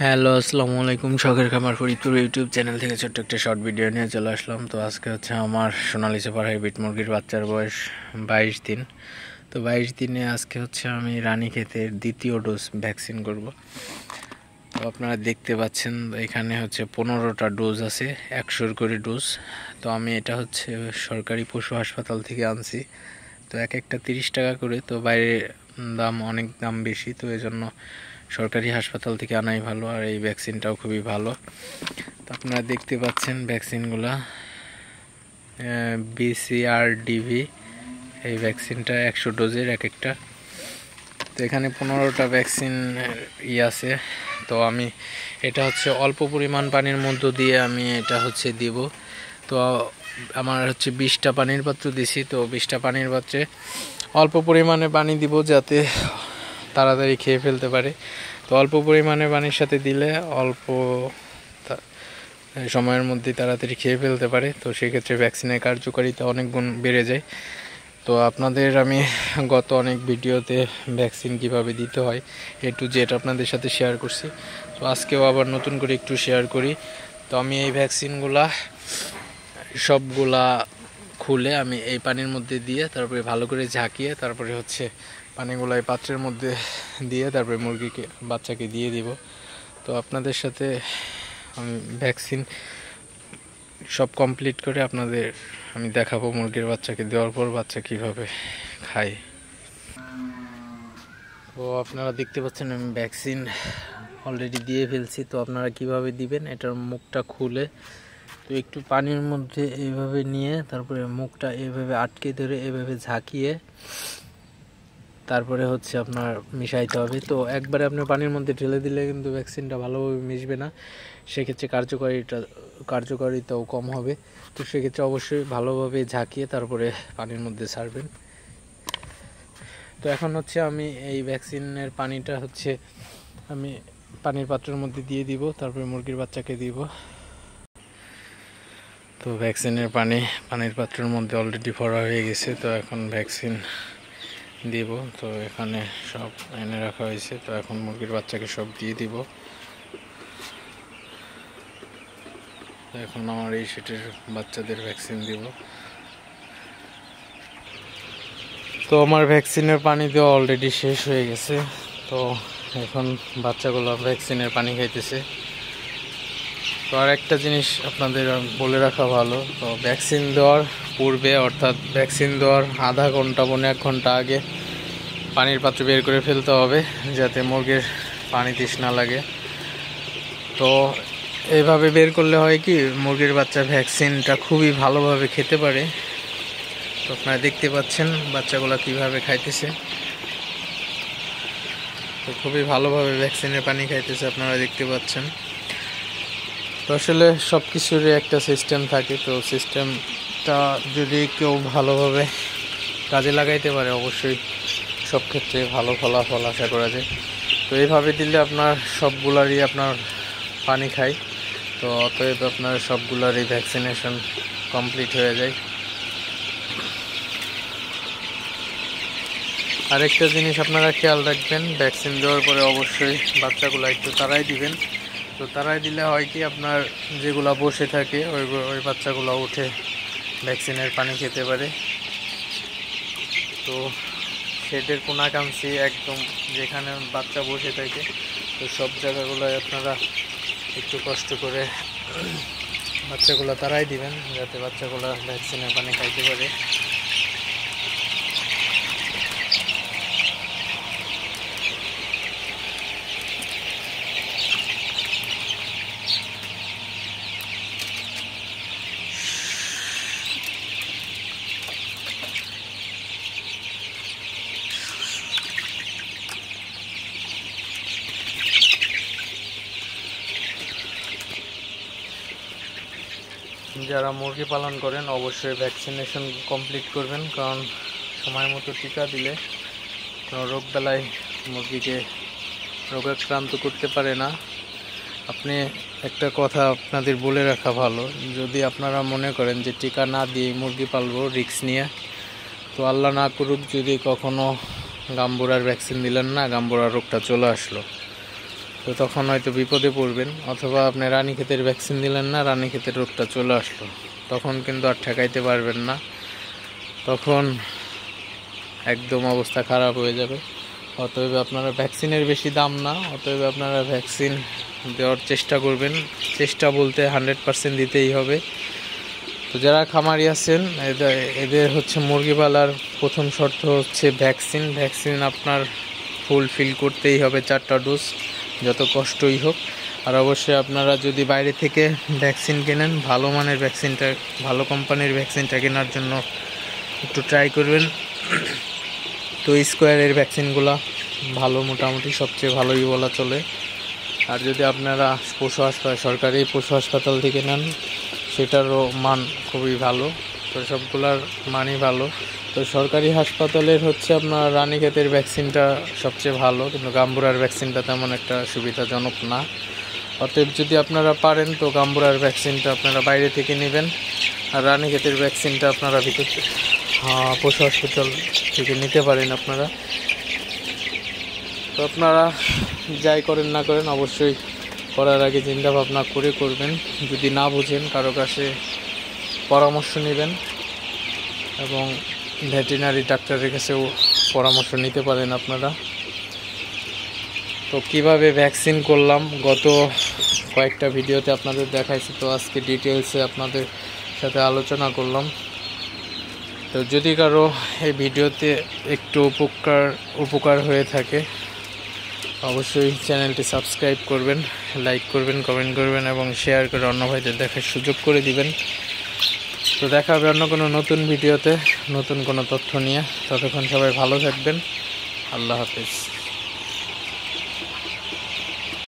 Hello, আসসালামু আলাইকুম। শখের খামার ফরিদপুর ইউটিউব চ্যানেল থেকে ছোট্ট একটা শর্ট ভিডিও নিয়ে চলে আসলাম। তো আজকে হচ্ছে আমার সোনালী সুপার হাইব্রিড মুরগির বাচ্চার বয়স 22 দিন। তো 22 দিনে আজকে হচ্ছে আমি রানীক্ষেতের দ্বিতীয় ডোজ ভ্যাকসিন করব। তো আপনারা দেখতে পাচ্ছেন এখানে হচ্ছে 15টা ডোজ আছে, 100 করে ডোজ। তো আমি এটা হচ্ছে সরকারি পশু হাসপাতাল থেকে আনছি। তো এক একটা 30 টাকা করে, তো বাইরে অনেক দাম বেশি, তো এই জন্য সরকারি হাসপাতাল থেকে আনাই ভালো। আর এই ভ্যাকসিনটাও খুবই ভালো। তো আপনারা দেখতে পাচ্ছেন ভ্যাকসিনগুলা BCRDV, এই ভ্যাকসিনটা 100 ডোজের এক একটা। তো এখানে 15টা ভ্যাকসিন আছে। তো আমি এটা হচ্ছে অল্প পরিমাণ পানির মধ্য দিয়ে আমি এটা হচ্ছে দিব। তো আমার হচ্ছে 20টা পানির পাত্র দিছি। তো 20টা পানির পাত্রে অল্প পরিমাণে পানি দিব যাতে তাড়াতাড়ি খেয়ে ফেলতে পারে। তো অল্প পরিমাণে পানির সাথে দিলে অল্প সময়ের মধ্যে তাড়াতাড়ি খেয়ে ফেলতে পারে। তো সেক্ষেত্রে ভ্যাকসিনের কার্যকারিতা অনেক গুণ বেড়ে যায়। তো আপনাদের আমি গত অনেক ভিডিওতে ভ্যাকসিন কিভাবে দিতে হয় A to Z আপনাদের সাথে শেয়ার করছি। তো আজকেও আবার নতুন করে একটু শেয়ার করি। তো আমি এই ভ্যাকসিনগুলা সবগুলা খুলে আমি এই পানির মধ্যে দিয়ে তারপরে ভালো করে ঝাঁকিয়ে তারপরে হচ্ছে পানিগুলো এই পাত্রের মধ্যে দিয়ে তারপরে মুরগিকে বাচ্চাকে দিয়ে দিব। তো আপনাদের সাথে আমি ভ্যাকসিন সব কমপ্লিট করে আপনাদের আমি দেখাবো মুরগির বাচ্চাকে দেওয়ার পর বাচ্চা কিভাবে খায়। তো আপনারা দেখতে পাচ্ছেন আমি ভ্যাকসিন অলরেডি দিয়ে ফেলছি। তো আপনারা কিভাবে দিবেন, এটার মুখটা খুলে তো একটু পানির মধ্যে এইভাবে নিয়ে তারপরে মুখটা এইভাবে আটকে ধরে এইভাবে ঝাঁকিয়ে তারপরে হচ্ছে আপনার মিশাইতে হবে। তো একবারে আপনার পানির মধ্যে ঢেলে দিলে কিন্তু ভ্যাকসিনটা ভালোভাবে মিশবে না, সেক্ষেত্রে কার্যকারিতাও কম হবে। তো সেক্ষেত্রে অবশ্যই ভালোভাবে ঝাঁকিয়ে তারপরে পানির মধ্যে ছাড়বেন। তো এখন হচ্ছে আমি এই ভ্যাকসিনের পানিটা হচ্ছে আমি পানির পাত্রের মধ্যে দিয়ে দিব, তারপরে মুরগির বাচ্চাকে দিব। তো ভ্যাকসিনের পানির পাত্রের মধ্যে অলরেডি ভরা হয়ে গেছে। তো এখন ভ্যাকসিন দিব। তো এখানে সব এনে রাখা হয়েছে। তো এখন মুরগির বাচ্চাকে সব দিয়ে দিব। এখন আমার এই সেটের বাচ্চাদের ভ্যাকসিন দিব। তো আমার ভ্যাকসিনের পানি দেওয়া অলরেডি শেষ হয়ে গেছে। তো এখন বাচ্চাগুলো ভ্যাকসিনের পানি খাইতেছে। তো আর একটা জিনিস আপনাদের বলে রাখা ভালো, তো ভ্যাকসিন দেওয়ার পূর্বে অর্থাৎ ভ্যাকসিন দেওয়ার আধা ঘন্টা 1 ঘন্টা আগে পানির পাত্র বের করে ফেলতে হবে যাতে মুরগির পানি তৃষ্ণা লাগে। তো এইভাবে বের করলে হয় কি, মুরগির বাচ্চা ভ্যাকসিনটা খুবই ভালোভাবে খেতে পারে। তো আপনারা দেখতে পাচ্ছেন বাচ্চাগুলো কিভাবে খাইতেছে। তো খুবই ভালোভাবে ভ্যাকসিনের পানি খাইতেছে, আপনারা দেখতে পাচ্ছেন। তো আসলে সব কিছুরই একটা সিস্টেম থাকে। তো সিস্টেমটা যদি কেউ ভালোভাবে কাজে লাগাইতে পারে অবশ্যই সব ক্ষেত্রে ভালো ফলাফল আশা করা যায়। তো এইভাবে দিলে আপনার সবগুলারই আপনার পানি খায়। তো অতএব আপনার সবগুলারই ভ্যাকসিনেশন কমপ্লিট হয়ে যায়। আরেকটা জিনিস আপনারা খেয়াল রাখবেন, ভ্যাকসিন দেওয়ার পরে অবশ্যই বাচ্চাগুলো একটু তাড়াই দিবেন। তো তাড়াই দিলে হয় কি, আপনার যেগুলো বসে থাকে ওই বাচ্চাগুলো উঠে ভ্যাকসিনের পানি খেতে পারে। তো শেডের কোনাকাঞ্চি একদম যেখানে বাচ্চা বসে থাকে, তো সব জায়গাগুলোয় আপনারা একটু কষ্ট করে বাচ্চাগুলো তাড়াই দিবেন যাতে বাচ্চাগুলো ভ্যাকসিনের পানি খাইতে পারে। যারা মুরগি পালন করেন অবশ্যই ভ্যাকসিনেশন কমপ্লিট করবেন, কারণ সময় মতো টিকা দিলে কোনো রোগবালাই মুরগিকে রোগাক্রান্ত করতে পারে না। আপনি একটা কথা আপনাদের বলে রাখা ভালো, যদি আপনারা মনে করেন যে টিকা না দিয়ে মুরগি পালবো রিস্ক নিয়ে, তো আল্লাহ না করুক যদি কখনো গাম্বুরার ভ্যাকসিন দিলেন না, গাম্বুরা রোগটা চলে আসলো, তো তখন হয়তো বিপদে পড়বেন, অথবা আপনি রানীক্ষেতের ভ্যাকসিন দিলেন না, রানীক্ষেতের রোগটা চলে আসলো, তখন কিন্তু আর ঠেকাইতে পারবেন না, তখন একদম অবস্থা খারাপ হয়ে যাবে। অতএব আপনারা ভ্যাকসিনের বেশি দাম না, অতএব আপনারা ভ্যাকসিন দেওয়ার চেষ্টা করবেন। চেষ্টা বলতে 100% দিতেই হবে। তো যারা খামারি আছেন এদের হচ্ছে মুরগি পালার প্রথম শর্ত হচ্ছে ভ্যাকসিন আপনার ফুলফিল করতেই হবে, 4টা ডোজ, যত কষ্টই হোক। আর অবশ্যই আপনারা যদি বাইরে থেকে ভ্যাকসিন কেনেন, ভালো মানের ভ্যাকসিনটা, ভালো কোম্পানির ভ্যাকসিনটা কেনার জন্য একটু ট্রাই করবেন। তো স্কোয়ারের ভ্যাকসিনগুলো ভালো, মোটামুটি সবচেয়ে ভালোই বলা চলে। আর যদি আপনারা সরকারি পশু হাসপাতাল থেকে নেন, সেটারও মান খুবই ভালো, তো সবগুলার মানই ভালো। তো সরকারি হাসপাতালের হচ্ছে আপনার রানীক্ষেতের ভ্যাকসিনটা সবচেয়ে ভালো, কিন্তু গাম্বুরার ভ্যাকসিনটা তেমন একটা সুবিধাজনক না। অতএব যদি আপনারা পারেন তো গাম্বুরার ভ্যাকসিনটা আপনারা বাইরে থেকে নেবেন, আর রানীক্ষেতের ভ্যাকসিনটা আপনারা পশু হসপিটাল থেকে নিতে পারেন আপনারা। তো আপনারা যাই করেন না করেন, অবশ্যই করার আগে চিন্তা ভাবনা করে করবেন। যদি না বুঝেন কারো কাছে পরামর্শ নেবেন, এবং ভেটেরিনারি ডাক্তারের কাছেও পরামর্শ নিতে পারেন আপনারা। তো কিভাবে ভ্যাকসিন করলাম গত কয়েকটা ভিডিওতে আপনাদের দেখাইছি, তো আজকে ডিটেলসে আপনাদের সাথে আলোচনা করলাম। তো যদি কারো এই ভিডিওতে একটু উপকার হয়ে থাকে, অবশ্যই চ্যানেলটি সাবস্ক্রাইব করবেন, লাইক করবেন, কমেন্ট করবেন এবং শেয়ার করে অন্য ভাইদের দেখার সুযোগ করে দিবেন। তো দেখা হবে অন্য কোনো নতুন ভিডিওতে, নতুন কোনো তথ্য নিয়ে। ততক্ষণ সবাই ভালো থাকবেন। আল্লাহ হাফেজ।